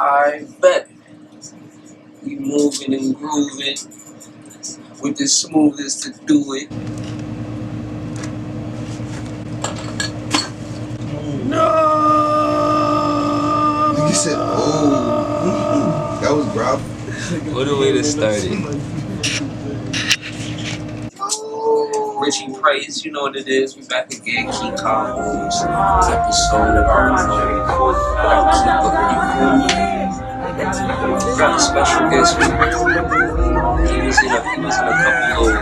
I bet we moving and grooving with the smoothest to do it. No! Nigga said, oh. That was rough. What a way to start it. Richie Price, you know what it is. We back again. Key Convos. Episode of our got a special guest. He was in a couple of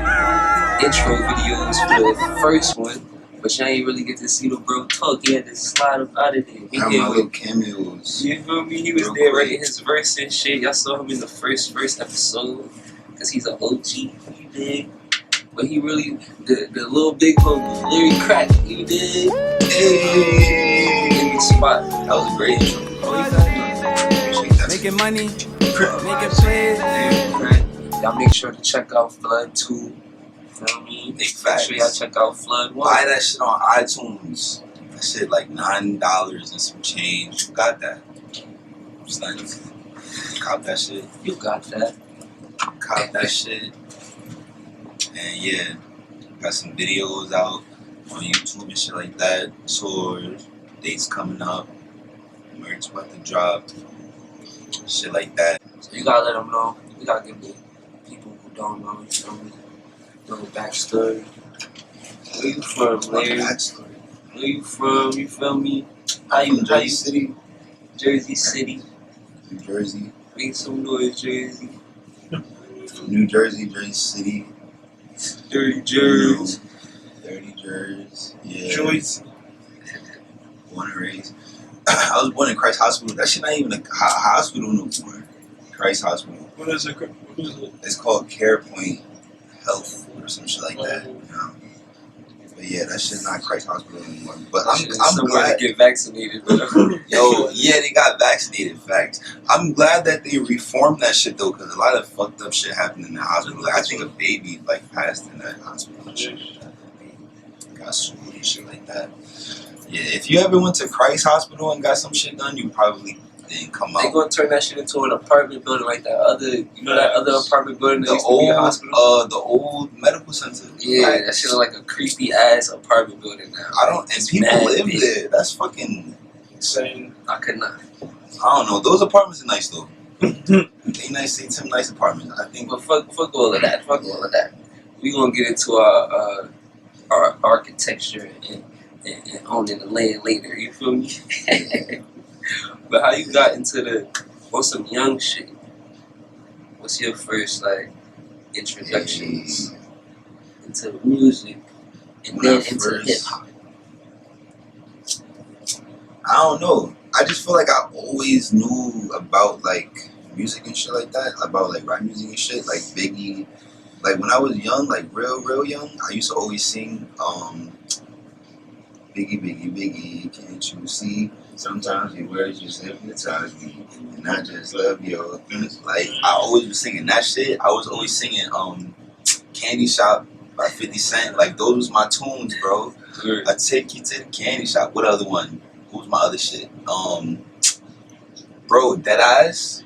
intro videos for the first one, but you ain't really get to see the bro talk. He had to slide up out of there. I have my little cameos. You feel me? He was real there writing his verse and shit. Y'all saw him in the first episode because he's an OG. You dig? But he really, the little big homie, Larry Crack, you dig? Hey! In the spot. That was a great intro. Making money, making plays. Y'all make sure to check out Flood 2. You feel me? Make sure y'all check out Flood 1. Buy that shit on iTunes. That shit like $9 and some change. You got that. It's nice. Cop that shit. You got that. Cop that shit. And yeah, got some videos out on YouTube and shit like that. Tours, dates coming up, merch about to drop, shit like that. So you gotta let them know. You gotta give the people who don't know, you feel me, know the backstory. Where you from, Larry? Where you from? You feel me? How you City? Jersey City. New Jersey. Make some noise, Jersey. New Jersey, Jersey City. Dirty Jersey. Dirty Jersey. Yeah. Jersey. Born and raised. I was born in Christ Hospital. That shit not even a hospital no more. Christ Hospital. What is it? It's called Care Point Health or some shit like that. You know? But yeah, that shit not Christ Hospital anymore. But I'm glad to get vaccinated. Yo, yeah, they got vaccinated. Facts. I'm glad that they reformed that shit though, because a lot of fucked up shit happened in the hospital. Like I think a baby like passed in that hospital and shit. Got sued and shit like that. Yeah, if you ever went to Christ Hospital and got some shit done, you probably didn't come out. They gonna turn that shit into an apartment building like that other, you know, that other apartment building that used to be a hospital? The old medical center. Yeah, right. That shit look like a creepy ass apartment building now. And people live there. That's fucking insane. I could not. I don't know. Those apartments are nice though. They nice. They some nice apartments. I think. But fuck all of that. Fuck all of that. We gonna get into our architecture and owning the land later. You feel me? But how you got into on some young shit? What's your first like introductions into music and then into hip hop? I don't know. I just feel like I always knew about like music and shit like that, about like rap music and shit, like Biggie. Like when I was young, like real young, I used to always sing Biggie, Biggie, Biggie, can't you see? Sometimes your words just hypnotize me, and I just love your things. Like I always was singing that shit. I was always singing Candy Shop by 50 Cent. Like those was my tunes, bro. Good. I take you to the candy shop. What other one? What was my other shit? Bro, Dead Eyes.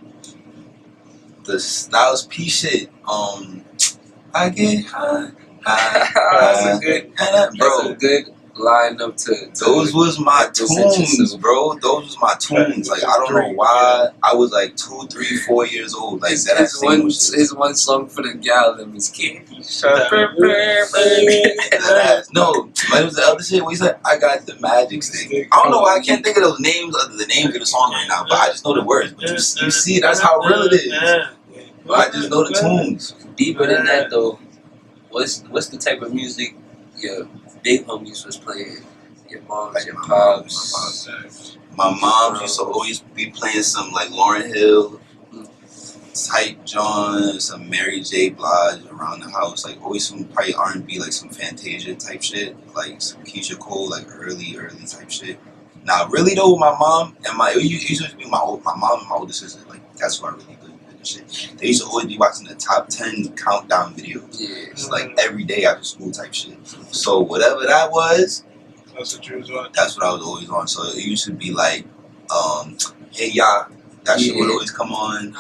The Styles P shit. I get high. That's a good, bro. Good line up to those was my tunes, bro. Those was my tunes. Like I don't know why I was like 2, 3, 4 years old. Like his one song for the gal that was Candy Shop. No, but it was the other shit where he said, I got the magic stick. I don't know why I can't think of those names other the names of the song right now, but I just know the words. But you see, that's how real it is. But I just know the tunes. Deeper than that though, what's the type of music your big homies was playing? Your moms, like your pops. My mom used to always be playing some like Lauryn Hill type John, some Mary J. Blige around the house. Like always some probably R&B, like some Fantasia type shit, like some Keisha Cole, like early type shit. Now really though, my mom and it used to be my mom and my older sister. Like that's who I really good and shit. They used to always be watching the top 10 countdown videos. Yeah. It's like every day after school type shit. So whatever that was, that's what you was on. That's what I was always on. So it used to be like, hey y'all, That shit would Yeah. always come on.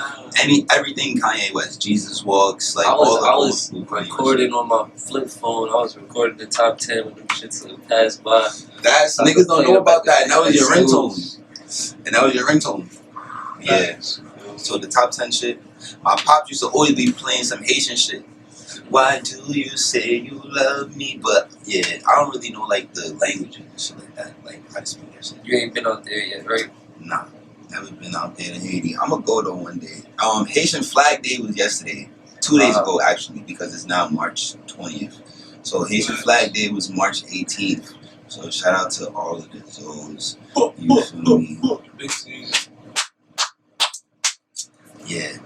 Everything Kanye West, Jesus Walks, like I all the old was school Kanye West. recording on my flip phone. I was recording the top 10 when them shits would pass by. That's So I niggas could don't play know it about back that. And that was in your the ringtone. And that was your ringtone. Yeah. So the top 10 shit. My pops used to always be playing some Haitian shit. Why do you say you love me? But yeah, I don't really know like the languages and shit like that. Like how to speak that shit. You ain't been out there yet, right? Nah, never been out there in Haiti. I'ma go though one day. Haitian Flag Day was yesterday. 2 days ago actually, because it's now March 20th. So Haitian Flag Day was March 18th. So shout out to all of the zones. You feel me? Yeah.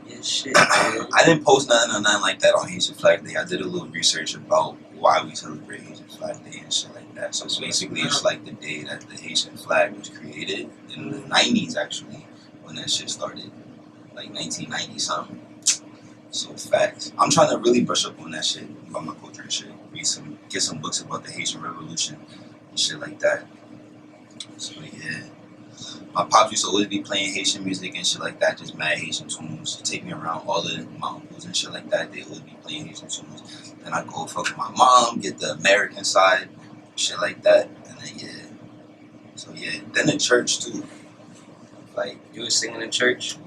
Yeah, shit, man. I didn't post nothing or nothing like that on Haitian Flag Day. I did a little research about why we celebrate Haitian Flag Day and shit like that. So basically, it's like the day that the Haitian flag was created in the 90s, actually, when that shit started, like 1990 something. So facts. I'm trying to really brush up on that shit about my culture and shit. Get some books about the Haitian Revolution and shit like that. So yeah. My pops used to always be playing Haitian music and shit like that, just mad Haitian tunes. Take me around all of my uncles and shit like that. They always be playing Haitian tunes. Then I go fuck with my mom, get the American side, shit like that. And then yeah. So yeah. Then the church too. Like You was singing in church?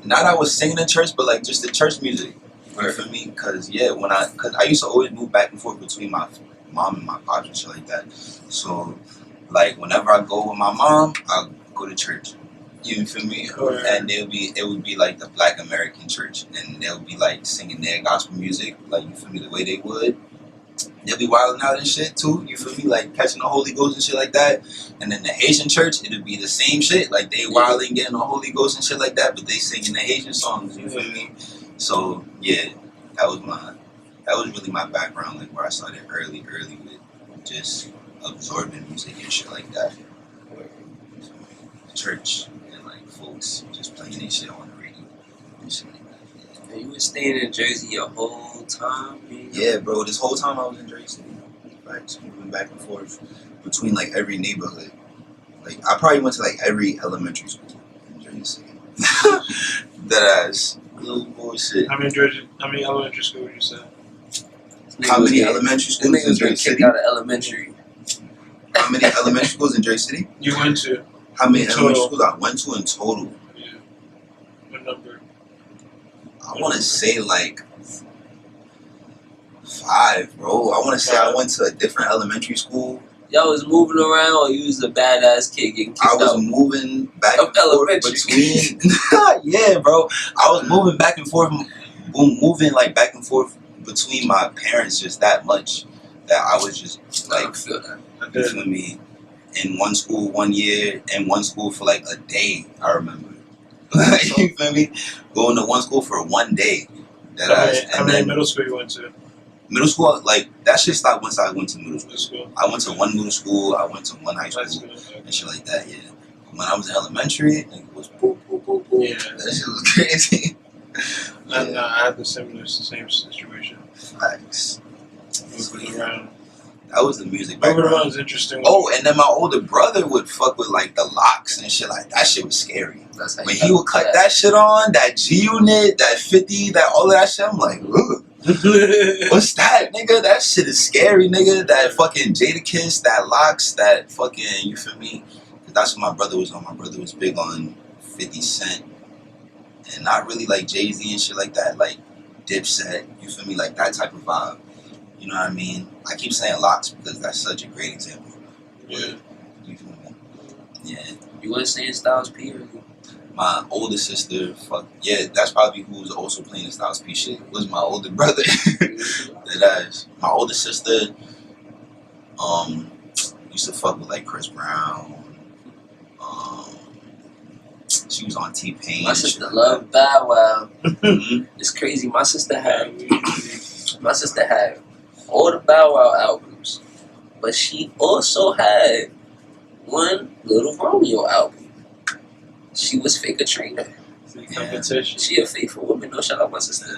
not I was singing in church, but like just the church music. You feel me? Cause yeah, cause I used to always move back and forth between my mom and my pops and shit like that. So like whenever I go with my mom, I'll go to church. You feel me? And it would be like the Black American church, and they'll be like singing their gospel music, like you feel me, the way they would. They'll be wilding out and shit too. You feel me? Like catching the Holy Ghost and shit like that. And then the Haitian church, it'll be the same shit. Like they wilding, getting the Holy Ghost and shit like that, but they singing the Haitian songs. You feel me? So yeah, that was really my background. Like where I started early with just absorbing music and shit like that. Church and like folks just playing this shit on the radio and shit like that. And you was staying in Jersey your whole time, man? Yeah, bro. This whole time I was in Jersey, like moving back and forth between like every neighborhood. Like I probably went to like every elementary school in Jersey. That ass. Little bullshit. How many elementary school would you say? How many elementary schools in Niggas Jersey been City? kicked out of elementary. How many elementary schools in Jersey City? You went to? How many Total. elementary schools I went to in total? Yeah. What number? I want to say like 5, bro. I want to say I went to a different elementary school. Y'all was moving around, or you was a badass kid getting kicked I was out? moving back Of and forth elementary. between. Yeah, bro. I was moving back and forth, moving like back and forth between my parents just that much that I was just I like, feel that. you feel me? In one school 1 year, and one school for like a day. I remember. You feel me? Going to one school for 1 day. How many middle school you went to? Middle school, like that shit stopped once I went to middle school. Middle school. I went to one middle school, I went to one high school, and shit like that, yeah. When I was in elementary, it was boop, boop, boop, boop. Yeah. That shit was crazy. And I had the same situation. Facts. Moving around. That was the music Moving background. around was interesting. Oh, and then my older brother would fuck with like the locks and shit like that. Shit was scary. That's how When you he gotta would cut do that shit on, that G unit, that 50, that all of that shit, I'm like, ugh. What's that, nigga? That shit is scary, nigga. That fucking Jadakiss, that locks, that fucking, you feel me? That's what my brother was on. My brother was big on 50 Cent and not really like Jay-Z and shit like that, like Dipset, you feel me? Like that type of vibe. You know what I mean? I keep saying locks because that's such a great example. Yeah. You feel me? Yeah. You wasn't saying Styles P or anything? My older sister, yeah, that's probably who was also playing the Styles P shit, was my older brother. My older sister used to fuck with like Chris Brown. She was on T-Pain. My sister loved Bow Wow. Mm-hmm. It's crazy. My sister had all the Bow Wow albums, but she also had one Little Romeo album. She was Fake a Traitor. Competition. She a faithful woman. No, shout out my sister.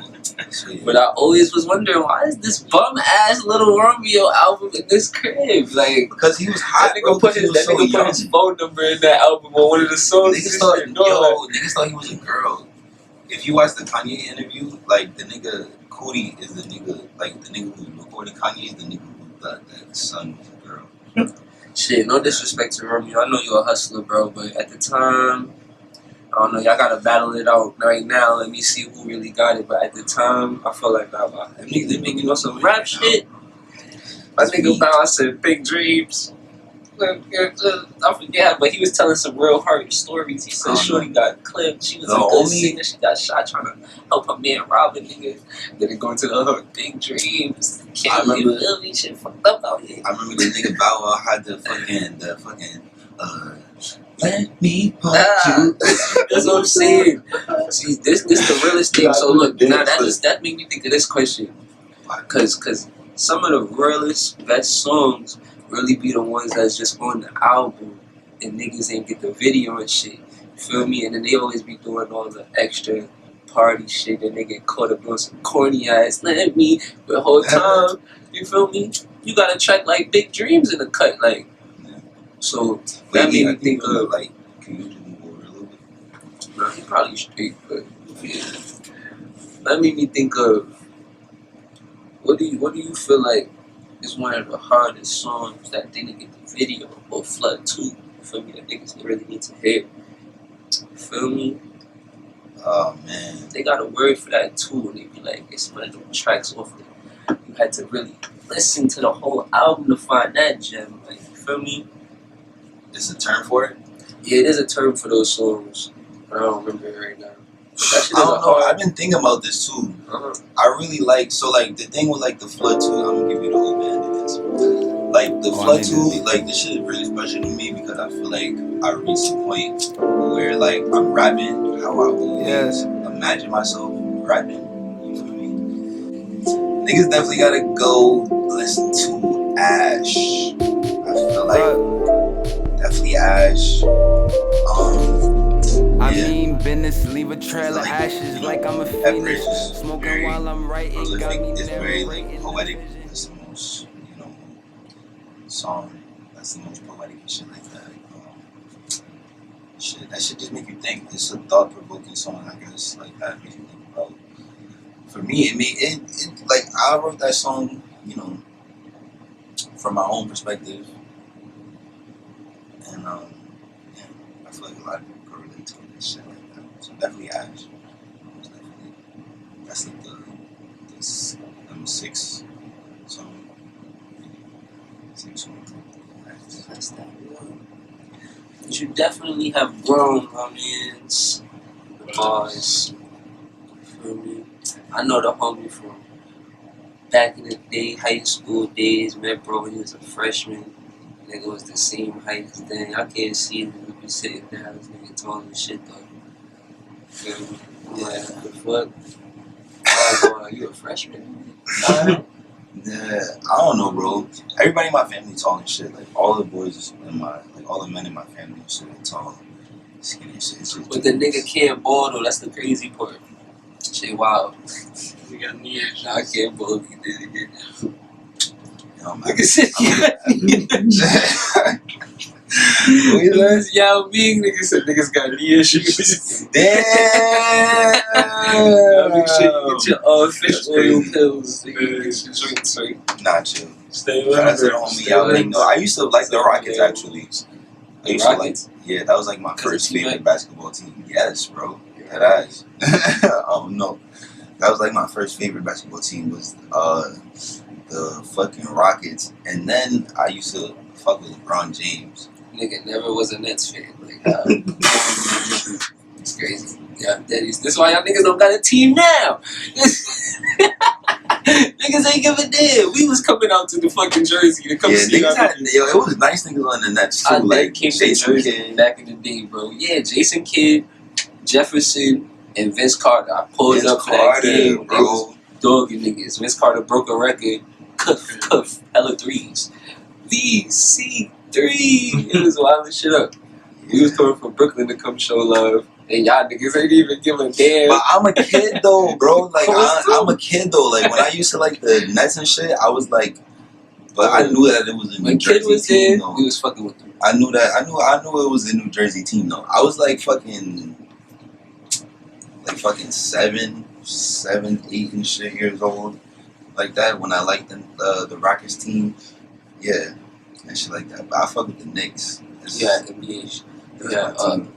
So, yeah. But I always was wondering, why is this bum ass Little Romeo album in this crib? Like, Because he was hot, that bro. nigga put He his was so young. phone number in that album on one of the songs. Niggas thought he was a girl. If you watch the Kanye interview, like the nigga Cody is the nigga, like the nigga who recorded Kanye is the nigga who thought that son was a girl. Shit, no disrespect to Romeo. I know you're a hustler, bro, but at the time, I don't know, y'all gotta battle it out right now. Let me see who really got it. But at the time, I feel like them niggas they making on some rap shit. My nigga Bow said big dreams. I forget, but he was telling some real hard stories. He said Shorty got clipped. She was a good singer. She got shot trying to help her man rob a nigga. Then it go into the hook. Big dreams. Can't you feel me? Shit fucked up out here. I remember the nigga Bow Wow had the fucking let me punch you. That's what I'm saying. See, this the realest thing. So look, now that made me think of this question. Cause some of the realest best songs really be the ones that's just on the album and niggas ain't get the video and shit. You feel me? And then they always be doing all the extra party shit and they get caught up doing some corny ass let me the whole time. You feel me? You got a track like Big Dreams in the cut, like so that made me think of like, can you just move over a little bit? Nah, he probably straight, but yeah. That made me think of what do you feel like is one of the hardest songs that didn't get the video or Flood 2? You feel me? That niggas really need to hear. You feel me? Oh man. They got a word for that too, and they be like, it's one of the tracks off it. You had to really listen to the whole album to find that gem. Like, you feel me? There's a term for it? Yeah, there's a term for those songs, but I don't remember it right now. I don't know. I've been thinking about this too. Uh-huh. I really like the thing with like the Flood 2. I'm gonna give you the whole band of this. Like the Flood 2, like this shit is really special to me because I feel like I reached a point where like I'm rapping how I always imagine myself rapping. You feel me? Niggas definitely gotta go listen to Ash. I feel like definitely Ash. I mean business, leave a trail of ashes like I'm a phoenix. Smoking while I'm writing, got me it's very never like poetic. It's the most, song that's the most poetic and shit like that. That shit just make you think. It's a thought-provoking song, I guess, like that makes you think about. For me, it like I wrote that song, from my own perspective, and I feel like a lot of people can relate to it and shit like that. So definitely Ash. Most definitely. That's like the number 6 song. 6 song. That's that one. But you definitely have grown, my mans. The bars. Feel me? I know the homie from back in the day, high school days, met bro when he was a freshman. Nigga was the same height as then. I can't see him when we be sitting down. This nigga tall and shit though. Feel me? I'm like, what the fuck? Oh, you a freshman? Yeah, I don't know, bro. Everybody in my family tall and shit. Like all the boys all the men in my family are shit tall, skinny and shit. But the nigga can't ball though. That's the crazy part. Shit, wow. You got knee issues. Nah, I can't ball. He did it again. Nigga said Yao Ming. Nigga said niggas got knee issues. Damn. Make sure you get your fish oil pills. Joints right. Nah, chill. Stay Shout out with to the homie Yao Ming. No, I used to like the Rockets actually. I used to like, yeah, that was like my first favorite basketball team. Yes, bro. That ass. No. That was like my first favorite basketball team was the fucking Rockets. And then I used to fuck with LeBron James. Nigga never was a Nets fan. Like, it's crazy. Yeah, daddies. That's why y'all niggas don't got a team now. Niggas ain't give a damn. We was coming out to the fucking Jersey to come see y'all. It was nice niggas on the Nets too. Like Jason Kidd back in the day, bro. Yeah, Jason Kidd, Jefferson, and Vince Carter. I pulled up for that game, bro. They was dogging niggas. Vince Carter broke a record. Cuff, hella threes. VC3. It was wild as shit up. We was coming from Brooklyn to come show love. And y'all niggas ain't even give a damn. But I'm a kid though, bro. Like Course I'm a kid though. Like when I used to like the Nets and shit, I was like, but I Oh. knew that it was a New When kid Jersey was team there, though. we was fucking with them. I knew that. I knew it was a New Jersey team though. I was like fucking 7, 8 and shit years old, like that. When I liked the Rockets team, yeah, and shit like that. But I fuck with the Knicks. Yeah, NBA. That's Yeah, my team.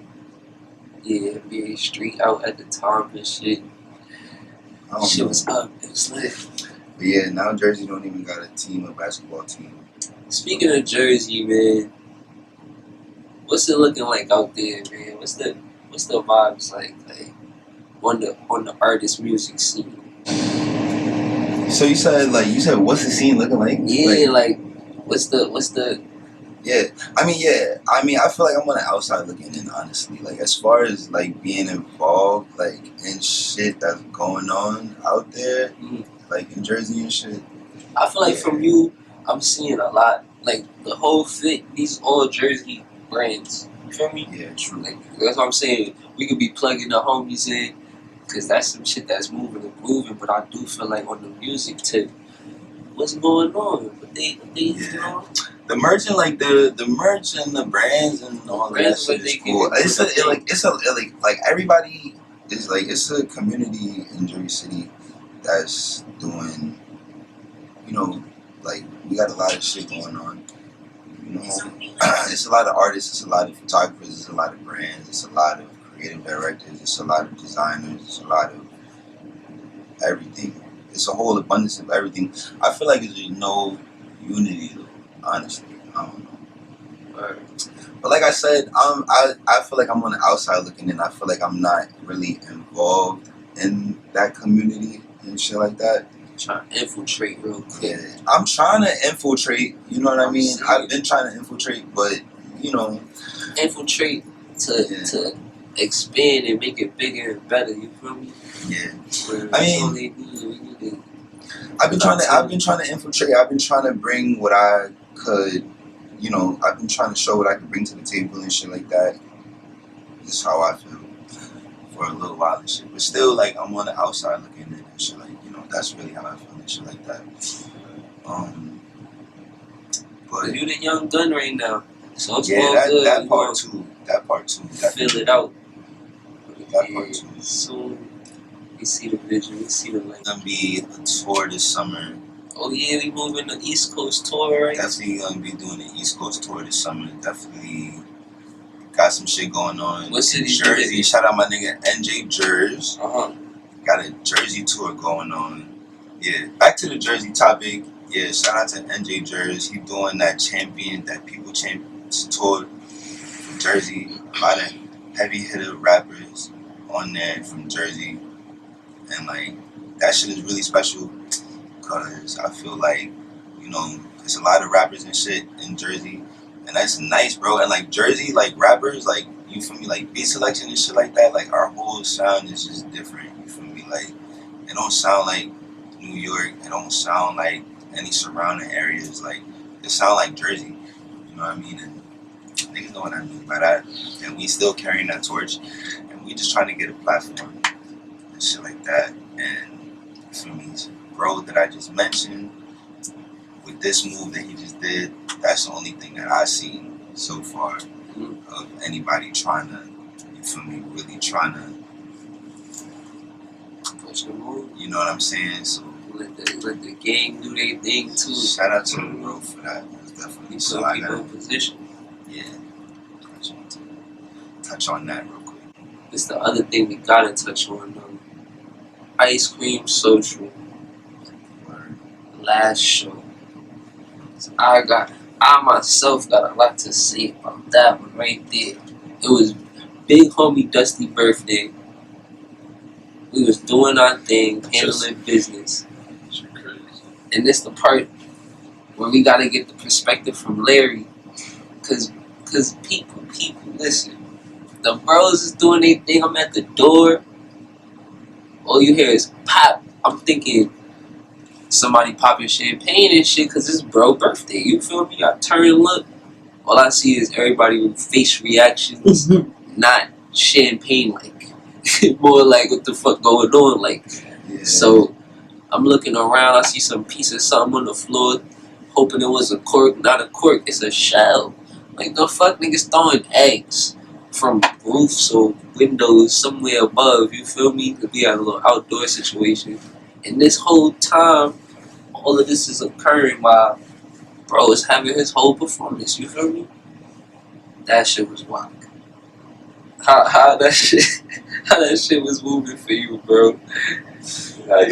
yeah, NBA Street out at the time and shit. I don't Shit know. was up. It was lit. But yeah, now Jersey don't even got a basketball team. Speaking of Jersey, man, what's it looking like out there, man? What's the vibes like on the artist music scene? So you said what's the scene looking like? Yeah, like what's the Yeah, I mean, I feel like I'm on the outside looking in, honestly. Like, as far as, like, being involved, like, in shit that's going on out there, like, in Jersey and shit. I feel like from you, I'm seeing a lot. Like, the whole fit, these all Jersey brands. You feel me? Yeah, true. Like, that's what I'm saying. We could be plugging the homies in, because that's some shit that's moving and grooving, but I do feel like on the music tip, what's going on? But they you know? The merch and like the merch and the brands and all that brands, shit like, is they cool. can- Like everybody is like, it's a community in Jersey City that's doing, you know, like, we got a lot of shit going on. You know, it's a lot of artists, it's a lot of photographers, it's a lot of brands, it's a lot of creative directors, it's a lot of designers, it's a lot of everything. It's a whole abundance of everything. I feel like there's no unity though, honestly. I don't know. But like I said, I feel like I'm on the outside looking in. I feel like I'm not really involved in that community and shit like that. Trying to infiltrate real quick. Yeah, I'm trying to infiltrate. You know what I mean? I've been trying to infiltrate, but you know, infiltrate to expand and make it bigger and better. You feel me? Yeah. I mean, I've been trying to infiltrate. I've been trying to bring what I could. You know, I've been trying to show what I could bring to the table and shit like that. This is how I feel for a little while and shit. But still, like, I'm on the outside looking in and shit. Like, you know, that's really how I feel and shit like that. But you the young gun right now, so it's yeah, all that good. that part too. That part too. Feel it out. That part too. Soon we see the vision. We see the light. It's gonna be a tour this summer. Oh yeah, we moving the East Coast tour, right? Definitely gonna be doing the East Coast tour this summer. Definitely got some shit going on. What city? Jersey. Shout out my nigga NJ Jers. Got a Jersey tour going on. Yeah. Back to the Jersey topic. Yeah. Shout out to NJ Jers. He doing that People Champions tour from Jersey. A lot of heavy hitter rappers on there from Jersey, and like that shit is really special. Cause I feel like, you know, there's a lot of rappers and shit in Jersey, and that's nice, bro. And like Jersey, like rappers, like, you feel me, like beat selection and shit like that. Like our whole sound is just different. You feel me? Like it don't sound like New York. It don't sound like any surrounding areas. Like it sound like Jersey. You know what I mean? And niggas know what I mean by that. And we still carrying that torch, and we just trying to get a platform and shit like that. And you feel me? Bro that I just mentioned, with this move that he just did, that's the only thing that I've seen so far of anybody trying to, you feel me, really trying to push the move. You know what I'm saying? So let the gang do their thing too. Shout out to the bro for that. It was definitely so I got in position. Yeah. Touch on that real quick. It's the other thing we gotta touch on though. Ice Cream Social. Last show. So I myself got a lot to say about that one right there. It was big homie Dusty birthday. We was doing our thing, handling business. And this the part where we gotta get the perspective from Larry. Cause people, listen. The bros is doing their thing, I'm at the door. All you hear is pop. I'm thinking somebody popping champagne and shit because it's bro birthday. You feel me? I turn and look. All I see is everybody with face reactions, not champagne like. More like what the fuck going on like. Yeah. So I'm looking around, I see some piece of something on the floor, hoping it was a cork. Not a cork, it's a shell. Like the fuck niggas throwing eggs from roofs or windows somewhere above, you feel me? Could be a little outdoor situation. And this whole time, all of this is occurring while bro is having his whole performance, you feel me? That shit was wild. How that shit how that shit was moving for you, bro. Like,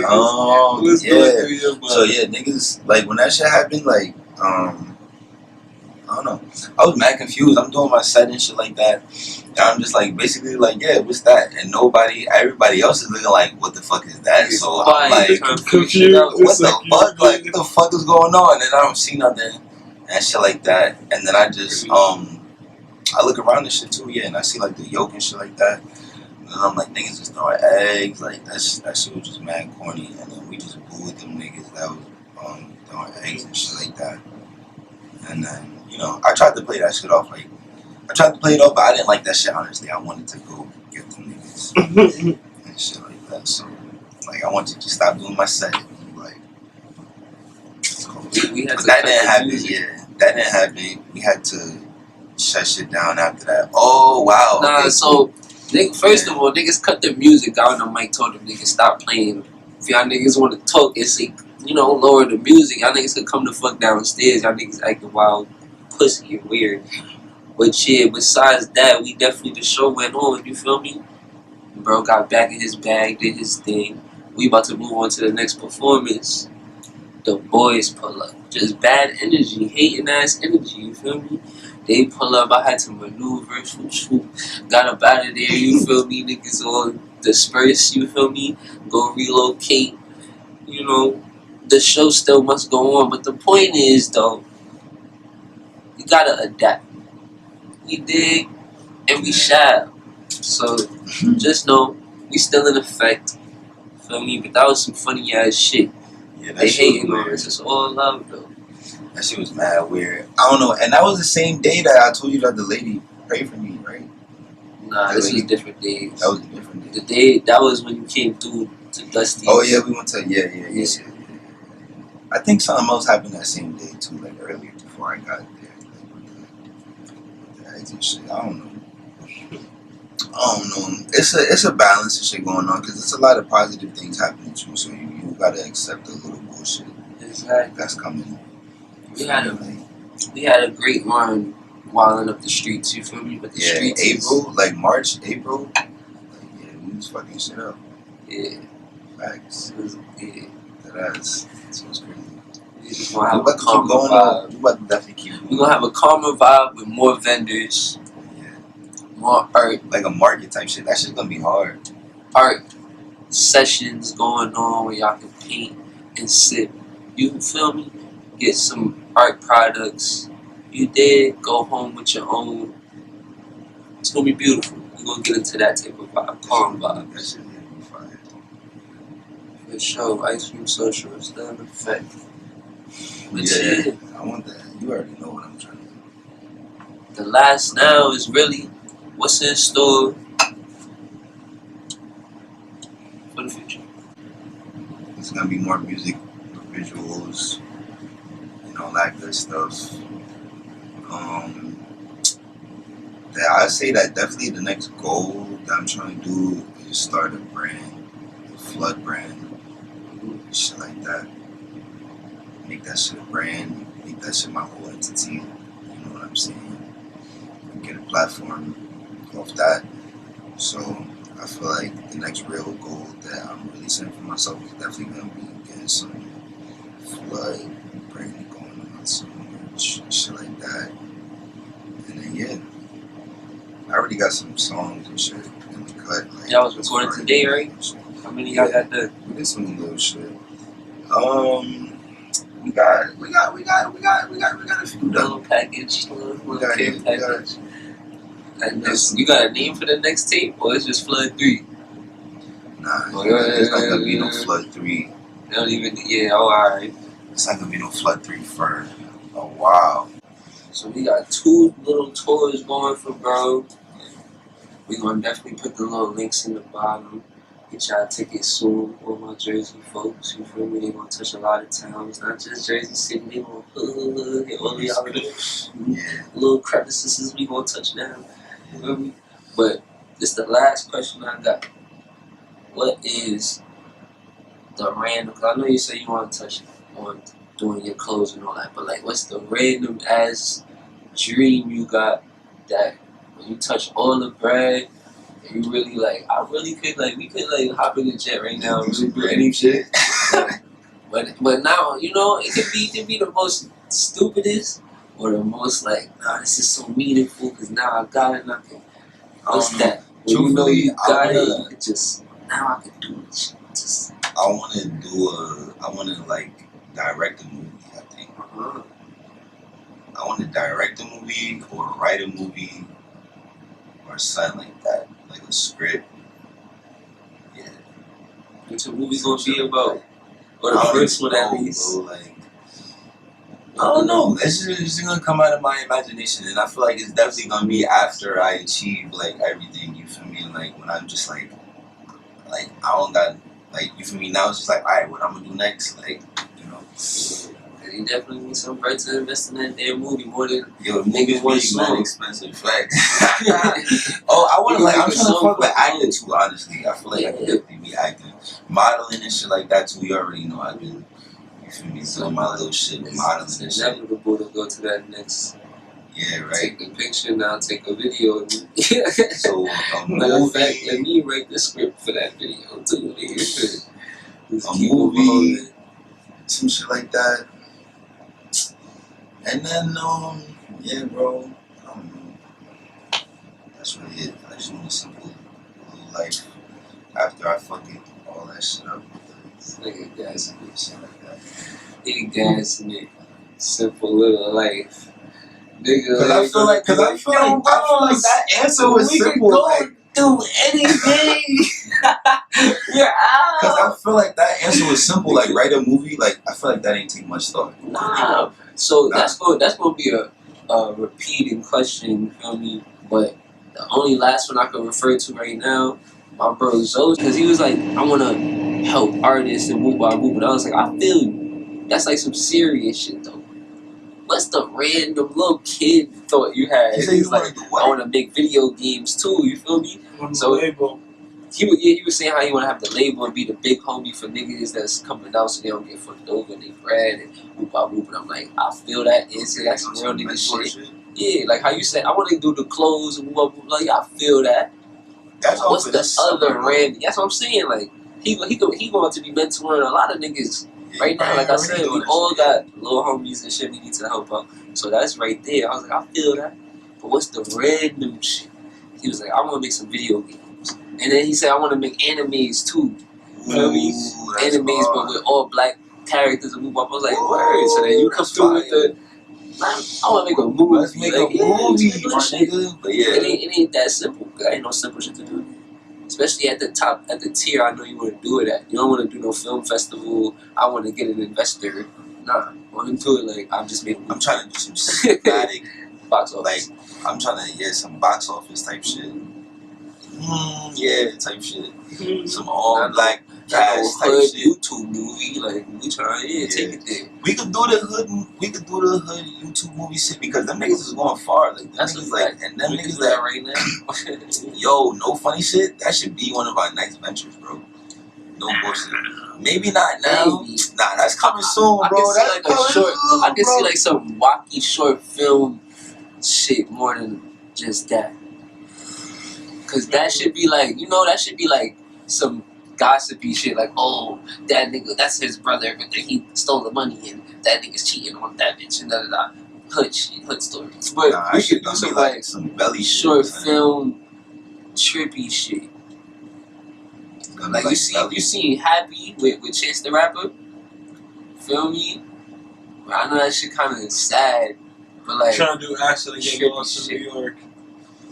what's going through your mind? So yeah, niggas like when that shit happened, like I don't know. I was mad confused. I'm doing my set and shit like that. And I'm just like basically like, yeah, what's that? And everybody else is looking like, what the fuck is that? So I'm like confused. what the fuck? Like what the fuck is going on? And I don't see nothing and shit like that. And then I just I look around and shit too, yeah, and I see like the yolk and shit like that. And I'm like, niggas just throwing eggs, like that shit was just mad corny. And then we just booed them niggas that was throwing eggs and shit like that. And then, you know, I tried to play that shit off, like I tried to play it off, but I didn't like that shit honestly. I wanted to go get them niggas and shit like that. So like I wanted to just stop doing my set. Like we had but to that cut didn't the happen, music. yeah. That didn't happen. We had to shut shit down after that. Oh wow. Nah, okay, so first of all, niggas cut the music down. The mic told them niggas stop playing. If y'all niggas want to talk and say, you know, lower the music, y'all niggas could come the fuck downstairs. Y'all niggas acting wild, pussy and weird. But yeah, besides that, we definitely, the show went on, you feel me? Bro got back in his bag, did his thing. We about to move on to the next performance. The boys pull up. Just bad energy, hating ass energy, you feel me? They pull up, I had to maneuver, swoop, got up out of there, you feel me? Niggas all disperse, you feel me? Go relocate, you know. The show still must go on, but the point is, though, you gotta adapt. We dig, and we shall. So, just know, we still in effect, feel me? But that was some funny ass shit. Yeah, that They shit was hating on weird. us, it's all love, though. That shit was mad weird. I don't know, and that was the same day that I told you that the lady prayed for me, right? Nah, this was different days. That was a different day. The day, that was when you came through to Dusty's. Oh yeah, we went to yeah. I think something else happened that same day too, like earlier before I got there, like with the eggs and shit. I don't know. It's a balance of shit going on because it's a lot of positive things happening too. So you gotta accept a little bullshit Exactly. that's coming. We had a great run wilding up the streets, you feel me? But the Yeah, streets April, like March, April. Like, yeah, we was fucking shit up. Yeah. Facts. Yeah. That's what's crazy. We just gonna We have a about to keep calmer going vibe. on. We about to definitely keep going. We're gonna have a calmer vibe with more vendors, Yeah. more art Like a market type shit. That shit's gonna be hard. sessions going on where y'all can paint and sip. You feel me? Get some art products. You did go home with your own. It's gonna be beautiful. We're gonna get into that type of vibe, calm vibe. That shit gonna be fire. For sure, Ice Cream Social is still in effect. But Yeah. yeah, I want that. You already know what I'm trying to do. the last now is really what's in store for the future. It's gonna be more music, visuals, all that good stuff. That I say that definitely the next goal that I'm trying to do is start a brand, a flood brand, shit like that. Make that shit a brand, make that shit my whole entity. You know what I'm saying? Get a platform off that. So I feel like the next real goal that I'm really setting for myself is definitely gonna be getting some flood brand going on, some shit like that. And then yeah, I already got some songs and shit in the cut. Like, Y'all was recording today, right? How many y'all got done? We did some little shit. We got a few done. Little package, little care package. And Yes. you got a name for the next tape, or it's just Flood 3? Nah, it's not gonna be no Flood 3. They don't even, yeah, oh, alright. It's not gonna be no Flood 3 for a while. So we got 2 little tours going for bro. We're gonna definitely put the little links in the bottom. Get y'all tickets soon, all my Jersey folks. You feel me? They gonna touch a lot of towns, not just Jersey City. They gonna hit all the other little crevices we gonna touch down. You feel me? But this the last question I got. What is the random? Cause I know you say you want to touch on doing your clothes and all that, but like, what's the random ass dream you got that when you touch all the bread, and you really like, I really could like, we could like hop in the jet right now and really do any shit. but now, you know, it could be the most stupidest or the most like, nah, this is so meaningful because now I got it and I can. What's that? When you know you got it, you could just, now I can do it. Just. I wanna like direct a movie, I think. I wanna direct a movie or write a movie or something like that. Like a script. Yeah. What's your movie gonna be about? Or the first one at least? Bro, like, I don't know. It's just gonna come out of my imagination, and I feel like it's definitely gonna be after I achieve like everything. You feel me? Like when I'm just like I don't got like, you feel me? Now it's just like, alright, what I'm gonna do next? Like, you know. You definitely need some bread to invest in that damn movie more than yo, movies one really song. not expensive. Facts. Oh, I wanna like, I'm trying to fuck with acting too. Honestly, I feel like I could definitely be acting, modeling and shit like that too. You already know I've been. You feel me? Doing my little shit with modeling and It's shit. inevitable to go to that next. Yeah, right. Take a picture now, take a video. So a matter of fact, movie, let me write the script for that video too. a movie, some shit like that. And then, yeah, bro, I don't know. That's really it. I just want a simple little life after I fucking all that shit up. Nigga gassing it. Shit like that. Nigga gassing it. Simple little life. Nigga. Cause I feel like that answer was we simple. Could go like, do anything. You're out. Cause I feel like that answer was simple. Like write a movie. Like I feel like that ain't take much thought. Nah. So that's gonna be a repeating question. You feel me? But the only last one I can refer to right now, my bro Zoe, because he was like, I wanna help artists and move by move, but I was like, I feel you. That's like some serious shit though. What's the random little kid thought you had? He's like, I want to make video games too. You feel me? So label. He was saying how he want to have the label and be the big homie for niggas that's coming out so they don't get fucked over and they bread and whoop out whoop. And I'm like, I feel that. That's some real nigga shit. Yeah, like how you said, I want to do the clothes and whoop out whoop. Like, I feel that. That's what's the other random? That's what I'm saying. Like he going to be mentoring a lot of niggas. Right now, like I said, we all got little homies and shit we need to help out. So that's right there. I was like, I feel that. But what's the random shit? He was like, I want to make some video games. And then he said, I want to make animes too. You know what I mean? Animes, but with all black characters and move up. I was like, word. So then you come through with the, I want to make a movie. Let's make a movie, my nigga. But yeah. It ain't that simple. Cause ain't no simple shit to do. Especially at the top, at the tier, I know you want to do it at. You don't want to do no film festival. I want to get an investor. Nah, I want to do it like I'm just making. I'm trying to do some cinematic box office. Like I'm trying to some box office type shit. Yeah, type shit. Some all black cast type shit. YouTube movie, like we trying to take it there. We could do the hood. We could do the hood YouTube movie shit because them niggas is going far. Like that's niggas like, and them niggas that right now. Yo, no funny shit. That should be one of our next ventures, bro. No bullshit. Maybe not now. Maybe. Nah, that's coming soon, bro. I can see like some wacky short film shit more than just that. Cause that should be like, that should be like some gossipy shit, like, oh, that nigga, that's his brother, but then he stole the money and that nigga's cheating on that bitch and da. Hood shit, hood stories. But we should do some like some belly short shit, film trippy shit. Like you see Happy with Chance the Rapper. Feel me? I know that shit kind of sad, but like trying to do acid and get lost in New York.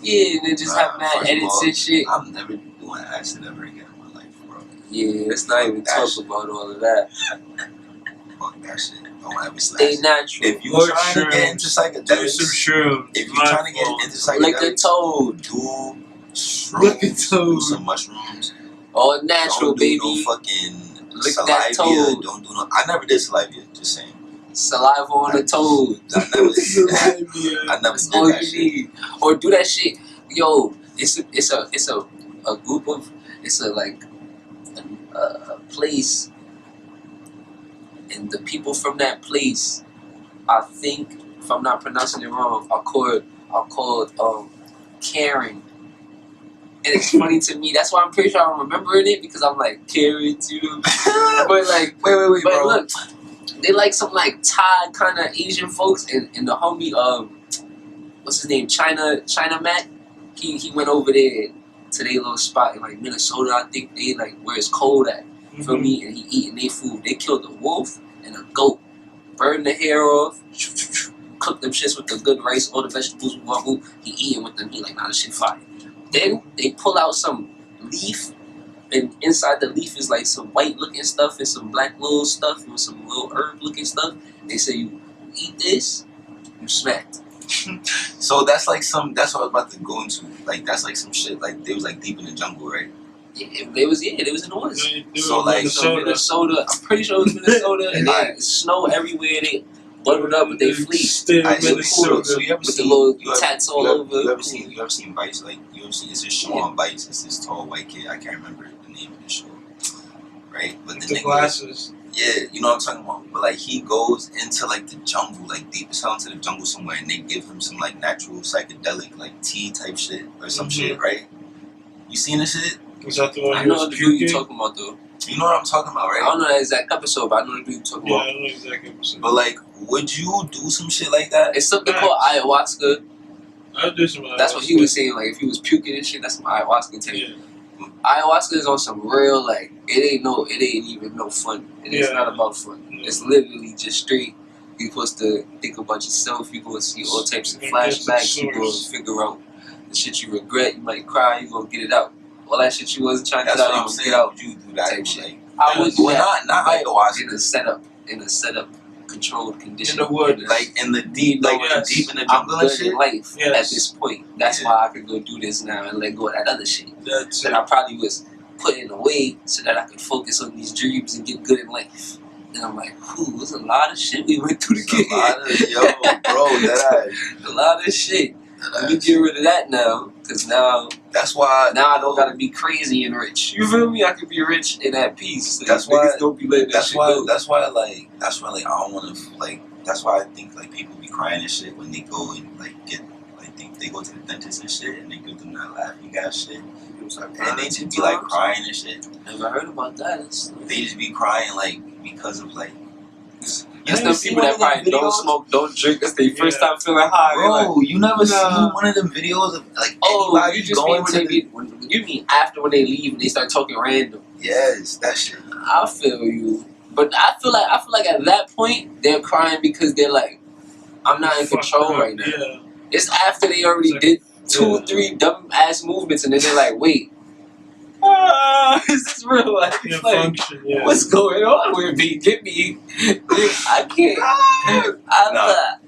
Yeah, and then just have mad edits and shit. I'm never doing acid ever again in my life, bro. Yeah, let's not even talk about all of that. Fuck that shit. Don't ever stay natural. If you trying to get into psychedelics, do some shrooms. If you trying to get into psychedelics, like the toad, do Look at shrooms, those. do some mushrooms. All natural, Don't do baby. no fucking Lick that salvia. toad. Don't do no. I never did salvia. Just saying. Saliva on the toad. I never. Salvia. I never That's did all that you shit. need. Or do that shit. Yo, it's a group of, it's a like a place, and the people from that place, I think, if I'm not pronouncing it wrong, are called Karen. And it's funny to me. That's why I'm pretty sure I'm remembering it, because I'm like Karen too. But like, wait, but bro. look, they like some like Thai kind of Asian folks, and the homie what's his name, China Matt. He went over there to their little spot in like Minnesota. I think they like where it's cold at. For me, and he eating their food. They killed a wolf and a goat, burned the hair off, cooked them shits with the good rice, all the vegetables, wobble. He eating with them. He like, nah, this shit fire. Then they pull out some leaf, and inside the leaf is like some white looking stuff and some black little stuff and some little herb looking stuff. They say you eat this, you smacked. So that's like some. That's what I was about to go into. Like that's like some shit. Like they was like deep in the jungle, right? They was in the woods. So, like, Minnesota, I'm pretty sure it was Minnesota, and then snow everywhere. They bundled up with their fleece. Alright, so Minnesota. you ever With the seen little you ever- tats all you ever- over. You ever seen Vice? Like you ever seen? It's a show on Vice. It's this tall white kid. I can't remember the name of the show. Right, but the The nigga, glasses. yeah, you know what I'm talking about. But like he goes into like the jungle, like deep as hell into the jungle somewhere, and they give him some like natural psychedelic like tea type shit or some shit, right? You seen this shit? Was that the one I he know was the dude you're puking? talking about though. You know what I'm talking about, I right? don't know the exact episode, but I know the dude you're talking Yeah, about. I don't know exactly what it But like, would you do some shit like that? It's something called ayahuasca. I'll do some. That's what he was saying. Like if he was puking and shit, that's some ayahuasca tape. Yeah. Ayahuasca is on some real like it ain't even no fun. It's Yeah. not about fun. No. It's literally just straight. You're supposed to think about yourself. You're going to see all types of You're gonna get to the flashbacks. You're going to source. figure out the shit you regret. You might cry. You're going to get it out. All that shit you wasn't trying to That's get what out, I'm you saying. get out. Would you do that? Type shit. Like, I would do well, that not ayahuasca. in a setup, controlled condition. In the woods. Like in the deep, No, like yes. deep in the I'm jungle and good shit. in life Yes. at this point. That's Yeah. why I could go do this now and let go of that other shit That's that it. I probably was putting away so that I could focus on these dreams and get good in life. And I'm like, whew, there's a lot of shit we went through to get A lot of, yo, bro, that a lot of shit. Let me get rid of that now, because now that's why. I don't gotta be crazy and rich. You feel me? I can be rich and at peace. So That's niggas why- don't be letting that That's shit why. go. That's why. Like. That's why. Like. I don't want to. Like. That's why I think like people be crying and shit when they go and like get like they go to the dentist and shit and they give them that laughing gas shit and they just be like crying and shit. Never heard about that. They just be crying like because of like. That's never the seen people one that of them probably don't videos? smoke, don't drink. That's their first Yeah. time feeling high. They're like, Bro, you never Nah. seen one of them videos of like oh, anybody you just mean going when to they the... be, when you mean after when they leave and they start talking random. Yes, that shit. I feel you, but I feel like at that point they're crying because they're like, I'm not in Fucked control up. right now. Yeah. It's after they already It's like- did 2 yeah. 3 dumb ass movements and then they're like, wait, is this real life? Can't Like, function. Yeah. what's going on with me? Get me. I can't.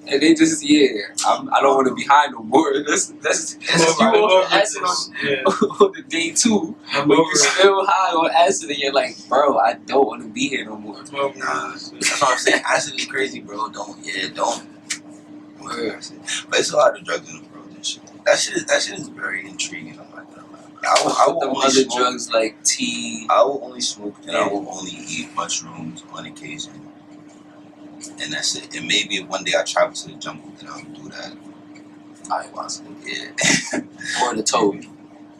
And they just, I don't want to be high no more. That's I'm you over off acid this. Yeah. on the day 2, I'm but over you it. still high on acid and you're like, bro, I don't want to be here no more. I'm over Nah, this. that's what I'm saying. Acid is crazy, bro. Don't. Word. But it's a lot of drugs in the world and shit. That shit is very intriguing. I'm not gonna lie. I will Them only other smoke. drugs like tea. I will only smoke and I will only eat mushrooms on occasion. And that's it. And maybe if one day I travel to the jungle, then I'll do that. Ayahuasca. Yeah. Or the toad.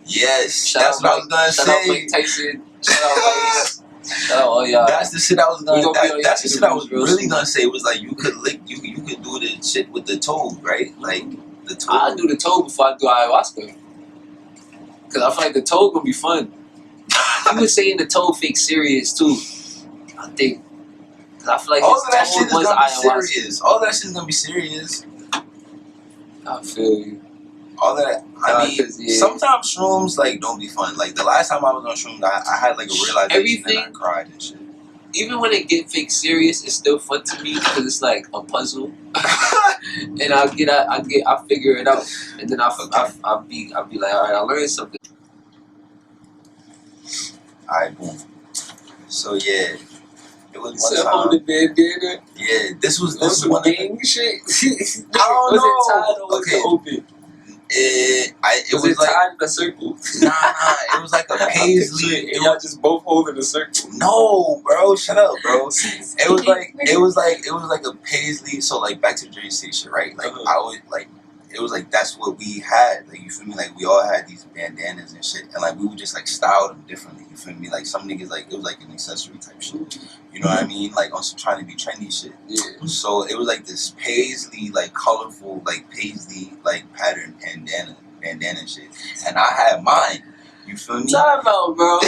Yes. Shout That's out what I was gonna Shout out say. Mike Tyson. Shout out Vice. Shout out all y'all. That's the shit I was gonna. We gonna be on That's the your shit I was interviews real really soon. gonna say. Was like you could lick. You could do the shit with the toad, right? Like the toad. I'll do the toad before I do ayahuasca. Cause I feel like the toad gonna be fun. You was saying the toad fake serious too. I think. Cause I feel like All his of that shit toad is was gonna be ayahuasca. serious. All that shit is gonna be serious. I feel you. All that. I mean, 'cause, yeah. sometimes shrooms like don't be fun. Like the last time I was on shrooms, I had like a realization and I Everything- cried and shit. even when it get fake serious, it's still fun to me because it's like a puzzle, and I figure it out, and then I'll be like, all right, I learned something. Alright, boom. So yeah, it was So one hold the time. bandana. Yeah, this was Some one of the, gang shit. I don't Was know. it tied or was Okay. it open? it Was was it like tied in a circle? nah, it was like a paisley. And y'all just both holding a circle. No, bro, shut up, bro. It was like a paisley. So like back to Jersey Station, right? Like Uh-huh. I would like. It was like that's what we had. Like you feel me? Like we all had these bandanas and shit, and like we would just like style them differently. You feel me? Like some niggas like it was like an accessory type shit. You know what I mean? Like on some trying to be trendy shit. Yeah. So it was like this paisley, like colorful, like paisley, like pattern bandana shit, and I had mine. You feel me? Time out, bro.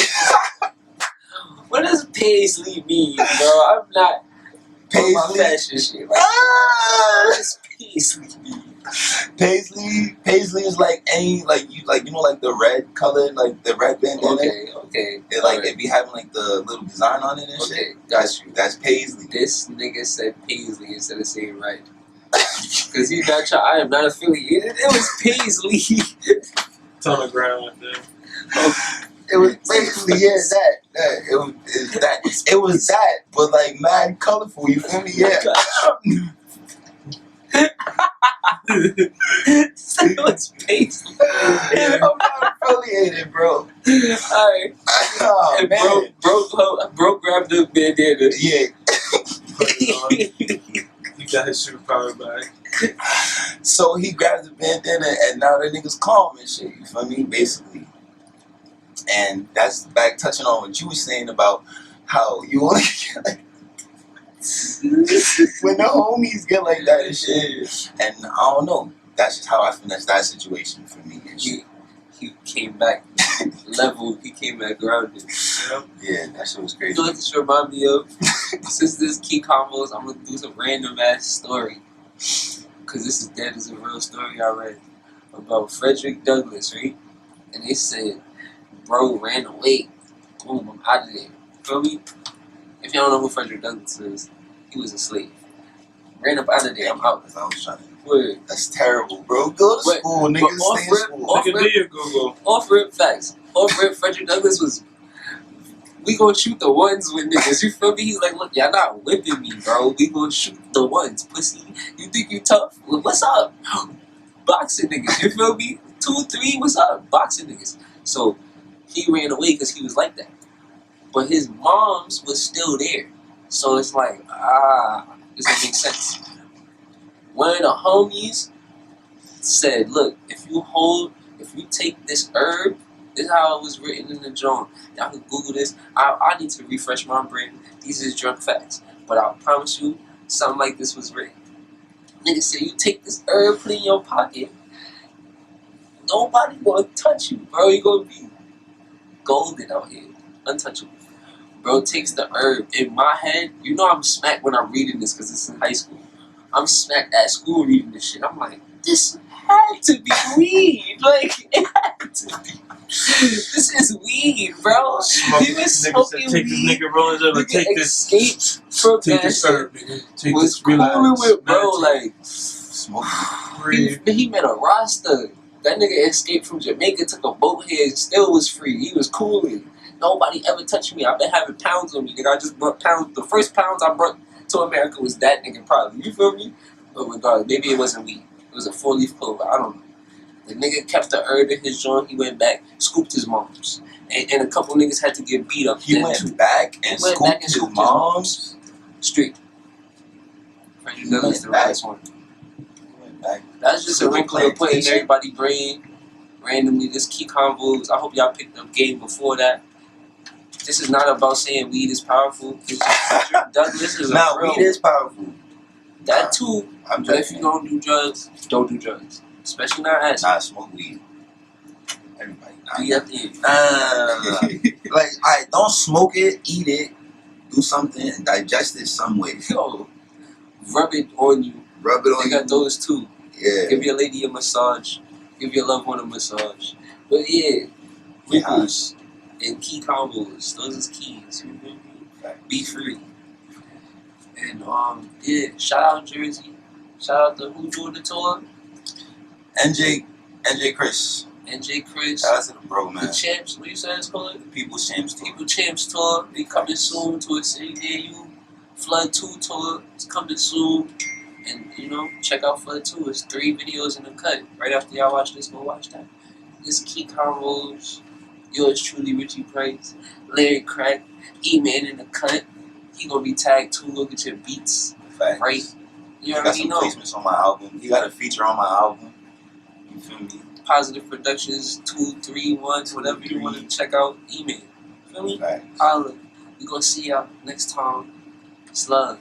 What does paisley mean, bro? I'm not on my Paisley. fashion shit. Like, what does paisley mean? Paisley is like any like you know like the red color, like the red bandana. Okay. It like Alright. it be having like the little design on it and shit. Okay, got you. That's paisley. This nigga said paisley instead of saying right. Cause he's not trying. I am not affiliated. It was paisley. It's on the ground like that. It was basically it was that, but like mad colorful. You feel me? Yeah. So it was paisley. I'm not affiliated, bro. Alright. Oh, And man. bro grabbed the bandana. Yeah. Put it on. He got his superpower back. So he grabbed the bandana, and now that nigga's calm and shit. You feel me? Basically. And that's back touching on what you were saying about how you only get like when the homies get like that and shit. And I don't know. That's just how I finished that situation for me and shit. He came back leveled. He came back grounded. Yeah, that shit was You crazy. know what this remind me of? Since this key convos, I'm gonna do some random ass story. Cause this is dead as a real story I read about Frederick Douglass, right? And they said, bro ran away. Boom, I'm out of there. Feel me? If you don't know who Frederick Douglass is, he was a slave. Ran up out of there, I'm out. I was trying to. Word. That's terrible, bro. Go to But- school, but niggas. off Stay in rip- school. off Look at your Google. Off rip facts. Off rip, Frederick Douglass was, we gonna shoot the ones with niggas. You feel me? He's like, look, y'all not whipping me, bro. We gonna shoot the ones, pussy. You think you tough? Well, what's up? Boxing niggas, you feel me? 2, 3, what's up? Boxing niggas. So he ran away because he was like that. But his moms was still there. So it's like, this doesn't make sense. One of the homies said, look, if you take this herb, this is how it was written in the joint. Y'all can Google this. I need to refresh my brain. These is drunk facts. But I promise you, something like this was written. Nigga said, you take this herb, put it in your pocket, nobody gonna touch you, bro. You gonna be golden out here. Untouchable. Bro takes the herb. In my head, you know I'm smacked when I'm reading this because it's in high school. I'm smacked at school reading this shit. I'm like, this had to be weed. Like, it had to be. This is weed, bro. He was Nigga smoking said, take this weed. nigga rollers up and Nigga take this. escaped from Take that this shit. herb, nigga. Take Was this relax. cooling with bro, meditate, like, Smoke. breathe. he met a Rasta. That nigga escaped from Jamaica, took a boat here, and still was free. He was cooling. Nobody ever touched me. I've been having pounds on me, nigga. I just brought pounds. The first pounds I brought to America was that nigga, probably. You feel me? But regardless, maybe it wasn't weed. It was a 4-leaf clover. I don't know. The nigga kept the herb in his joint. He went back, scooped his mom's. And a couple niggas had to get beat up. He then went too. back and He went scooped back and his scooped his mom's. Straight. Frederick Douglass, went the back. last one. He went back. That's just a wrinkle to put in Plantation? everybody's brain. Randomly, this key convos. I hope y'all picked up game before that. This is not about saying weed is powerful. It's just Frederick Douglass is a Now, real. weed is powerful. That too. I'm But if joking. you don't do drugs, don't do drugs. Especially not acid. Nah, smoke weed. Everybody. Do you have to eat? Nah. Like, alright, don't smoke it, eat it, do something, and digest it some way. Yo, rub it on you. Rub it on They got you. those too. Yeah. Give your lady a massage. Give your loved one a massage. But yeah, Yeah. wrinkles and key combos. Those is keys. You know what I mean? Be free. And yeah, shout out Jersey. Shout out to who doing the tour? NJ Chris. NJ Chris. Shout out to the bro, man. The Champs, what you say it's called? The People's Champs Tour. People Champs Tour. They coming soon to a city near you. Flood 2 Tour is coming soon. And you know, check out Flood 2. It's 3 videos in the cut. Right after y'all watch this, go watch that. This Key Convos. Yours truly, Richie Price. Larry Crack. E-Man in the cut. He gonna be tagged too. Go get your beats. Facts. Right? You Got already some know. placements on my album. He got a feature on my album. You feel me? Positive Productions 231, whatever you want to check out. E-Man. Feel me? Facts. Holla. We gonna see y'all next time. It's love.